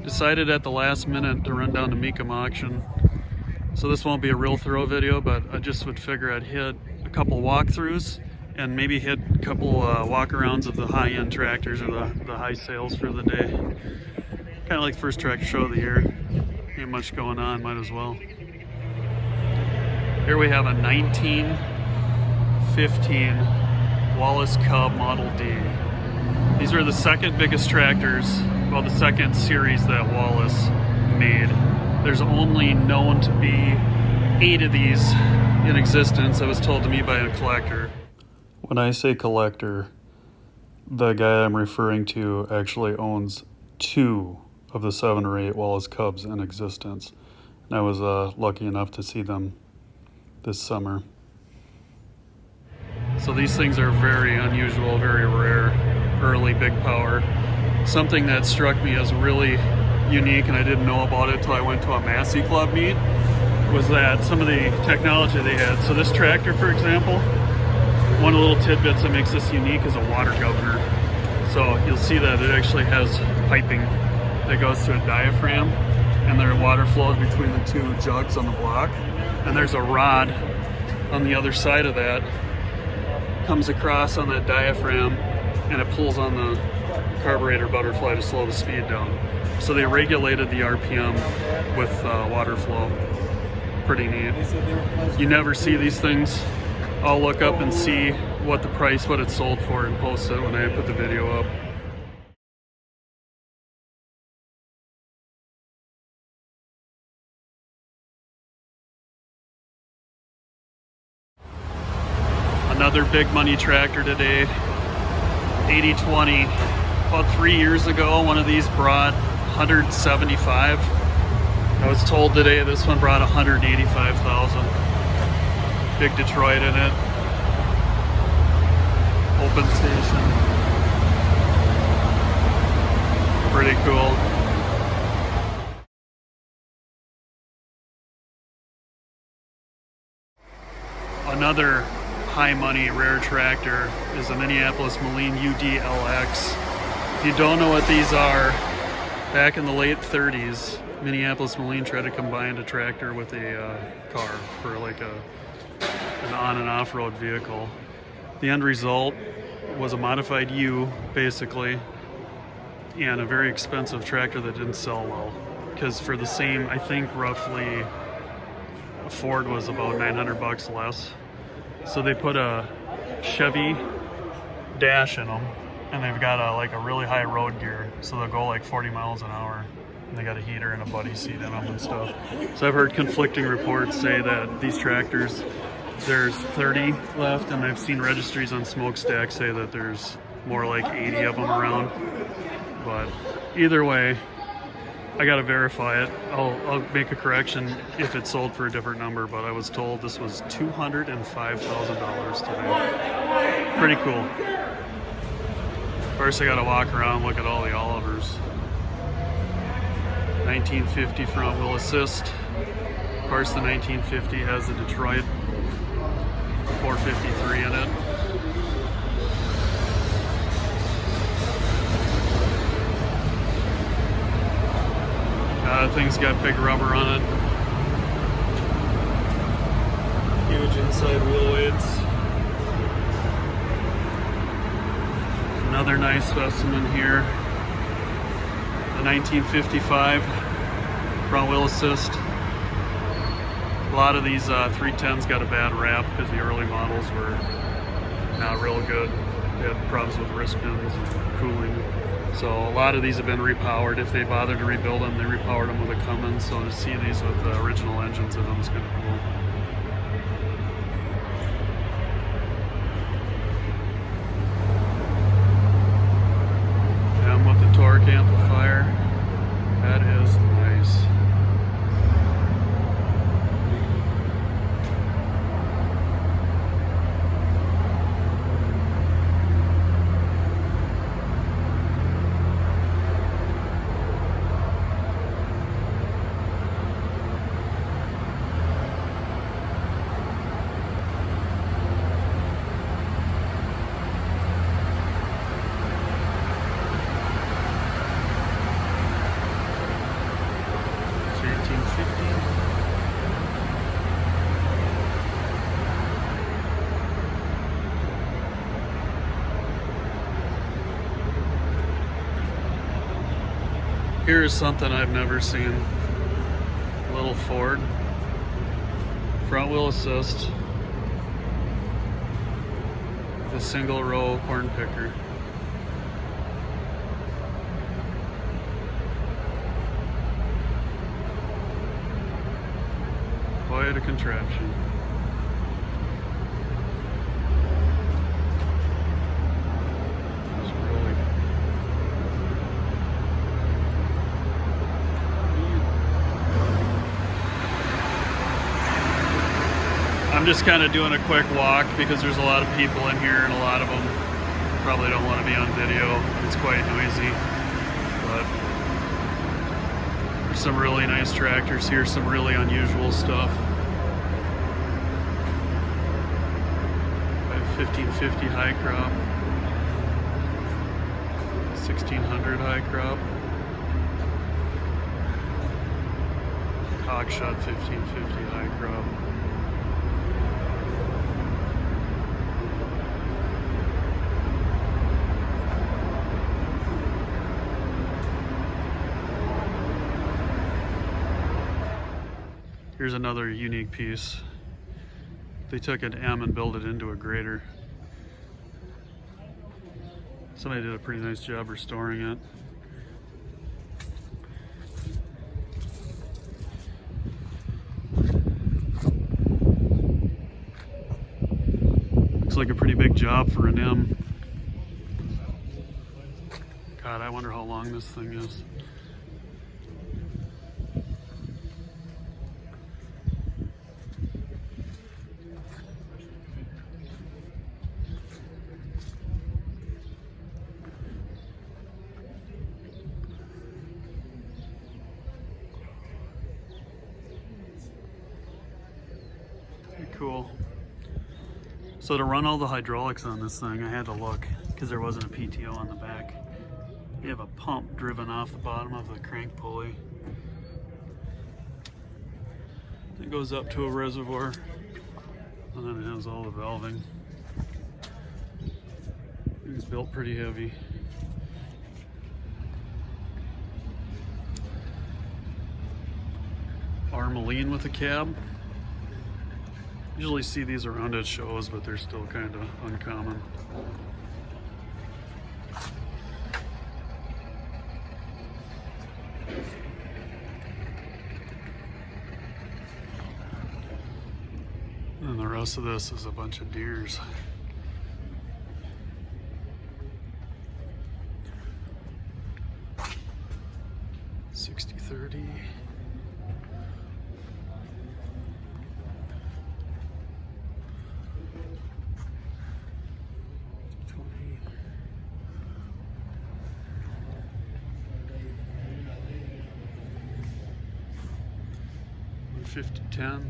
Decided at the last minute to run down to Mecum auction. So this won't be a real thorough video, but I just would figure I'd hit a couple walkthroughs and maybe hit a couple walk-arounds of the high-end tractors or the high sales for the day. Kind of like the first tractor show of the year. Ain't much going on, might as well. Here we have a 1915 Wallace Cub Model D. These are the second biggest tractors, well, the second series that Wallace made. There's only known to be 8 of these in existence. That was told to me by a collector. When I say collector, the guy I'm referring to actually owns 2 of the 7 or 8 Wallace Cubs in existence. And I was lucky enough to see them this summer. So these things are very unusual, very rare, early big power. Something that struck me as really unique, and I didn't know about it until I went to a Massey Club meet, was that some of the technology they had. So this tractor, for example, one of the little tidbits that makes this unique is a water governor. So you'll see that it actually has piping that goes to a diaphragm, and there water flows between the 2 jugs on the block. And there's a rod on the other side of that, comes across on that diaphragm, and it pulls on the carburetor butterfly to slow the speed down. So they regulated the RPM with water flow. Pretty neat. You never see these things. I'll look up and see what the price, what it's sold for, and post it when I put the video up. Another big money tractor today, 8020. About 3 years ago, one of these brought 175. I was told today this one brought 185,000. Big Detroit in it. Open station. Pretty cool. Another high money rare tractor is a Minneapolis Moline UDLX. If you don't know what these are, back in the late 30s, Minneapolis Moline tried to combine a tractor with a car for like an on and off-road vehicle. The end result was a modified U, basically, and a very expensive tractor that didn't sell well. Because for the same, I think roughly, a Ford was about $900 less. So they put a Chevy dash in them, and they've got like a really high road gear, so they'll go like 40 miles an hour. And they got a heater and a buddy seat in them and stuff. So I've heard conflicting reports say that these tractors, there's 30 left, and I've seen registries on Smokestack say that there's more like 80 of them around. But either way, I gotta verify it. I'll make a correction if it's sold for a different number, but I was told this was $205,000 today. Pretty cool. First I gotta walk around, look at all the Olivers. 1950 front wheel assist. Of course, the 1950 has the Detroit 453 in it. Thing's got big rubber on it. Huge inside wheel weights. Another nice specimen here. The 1955 front wheel assist. A lot of these 310s got a bad rap because the early models were not real good. They had problems with wrist pins and cooling. So a lot of these have been repowered. If they bothered to rebuild them, they repowered them with a Cummins. So to see these with the original engines in them is kind of cool. And with the torque amplifier, that is nice. Here is something I've never seen. A little Ford. Front wheel assist. The single row corn picker. Quite a contraption. I'm just kind of doing a quick walk because there's a lot of people in here and a lot of them probably don't want to be on video. It's quite noisy, but there's some really nice tractors here, some really unusual stuff. 1550 high crop, 1600 high crop, Cockshot 1550 high crop. Here's another unique piece. They took an M and built it into a grader. Somebody did a pretty nice job restoring it. Looks like a pretty big job for an M. God, I wonder how long this thing is. Cool. So to run all the hydraulics on this thing, I had to look because there wasn't a PTO on the back. You have a pump driven off the bottom of the crank pulley. It goes up to a reservoir, and then it has all the valving. It's built pretty heavy. Moline with a cab. Usually see these around at shows, but they're still kind of uncommon. And the rest of this is a bunch of deers. $60-30. $50-10.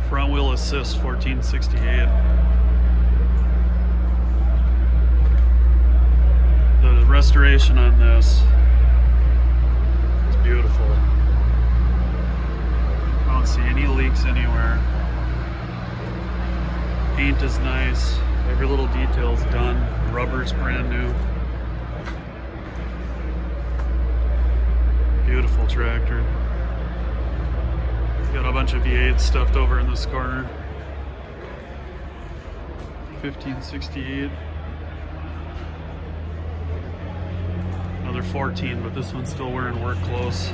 Front wheel assist 1468. The restoration on this is beautiful. I don't see any leaks anywhere. Paint is nice. Every little detail's done. The rubber's brand new. Beautiful tractor. Got a bunch of V8 stuffed over in this corner. 1568. Another 14, but this one's still wearing work clothes.